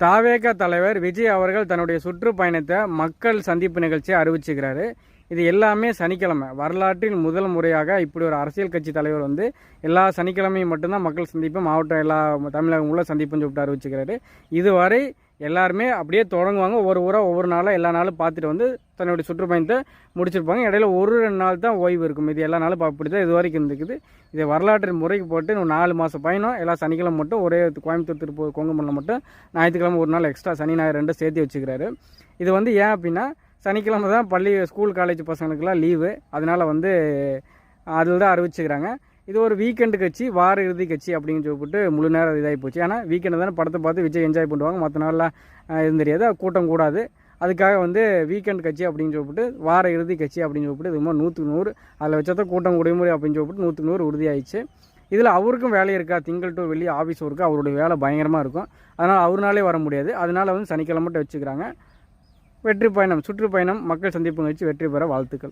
தாவேக தலைவர் விஜய் அவர்கள் தன்னுடைய சுற்றுப்பயணத்தை மக்கள் சந்திப்பு நிகழ்ச்சியை அறிவிச்சுக்கிறாரு. இது எல்லாமே சனிக்கிழமை. வரலாற்றில் முதல் முறையாக இப்படி ஒரு அரசியல் கட்சி தலைவர் வந்து எல்லா சனிக்கிழமையும் மட்டும்தான் மக்கள் சந்திப்பு, மாவட்டம் எல்லா தமிழகம் உள்ள சந்திப்புன்னு சொல்லிட்டு அறிவிச்சுக்கிறாரு. இதுவரை எல்லாருமே அப்படியே தொடங்குவாங்க. ஒவ்வொரு ஊராக ஒவ்வொரு நாளாக எல்லா நாளும் பார்த்துட்டு வந்து தன்னுடைய சுற்றுப்பயணத்தை முடிச்சிருப்பாங்க. இடையில 1-2 நாள் தான் ஓய்வு இருக்கும். இது எல்லா நாளும் அப்படி தான் இது வரைக்கும் இருந்துக்குது. இதை வரலாற்று முறைக்கு போட்டு 4 மாதம் பயணம் எல்லா சனிக்கிழமை மட்டும் ஒரே கோயம்புத்தூர், திருப்பூர், கொங்குமண்டலம் மட்டும் ஞாயிற்றுக்கிழமை ஒரு நாள் எக்ஸ்ட்ரா சனி ஞாயிறு 2 சேர்த்து வச்சுக்கிறாரு. இது வந்து ஏன் அப்படின்னா சனிக்கிழமை தான் பள்ளி, ஸ்கூல், காலேஜ் பசங்களுக்கெல்லாம் லீவு. அதனால் வந்து அதில் தான் அறிவிச்சுக்கிறாங்க. இது ஒரு வீக்கெண்டு கட்சி, வார இறுதி கட்சி அப்படின்னு சொல்லிட்டு முழு நேரம் இதாகி போச்சு. ஏன்னா வீக்கெண்டு தானே படத்தை பார்த்து விஜய் என்ஜாய் பண்ணுவாங்க. மற்ற நாளில் எதுவும் தெரியாது, கூட்டம் கூடாது. அதுக்காக வந்து வீக்கெண்ட் கட்சி அப்படின்னு சொல்லிட்டு வார இறுதி கட்சி அப்படின்னு சொல்லிட்டு இது மாதிரி 100க்கு 100 அதில் வச்சா கூட்டம் குடிமுறை அப்படின்னு சொல்லிட்டு 100க்கு 100 உறுதியாயிடுச்சு. இதில் அவருக்கும் வேலை இருக்கா, திங்கள் டு வெள்ளி ஆஃபீஸ் ஒர்க்கு, அவருடைய வேலை பயங்கரமாக இருக்கும். அதனால் அவருனாலே வர முடியாது. அதனால் வந்து சனிக்கிழமை மட்டும் வச்சுக்கிறாங்க. வெற்றி பயணம், சுற்றுப்பயணம், மக்கள் சந்திப்பு நிகழ்ச்சி வெற்றி பெற வாழ்த்துக்கள்.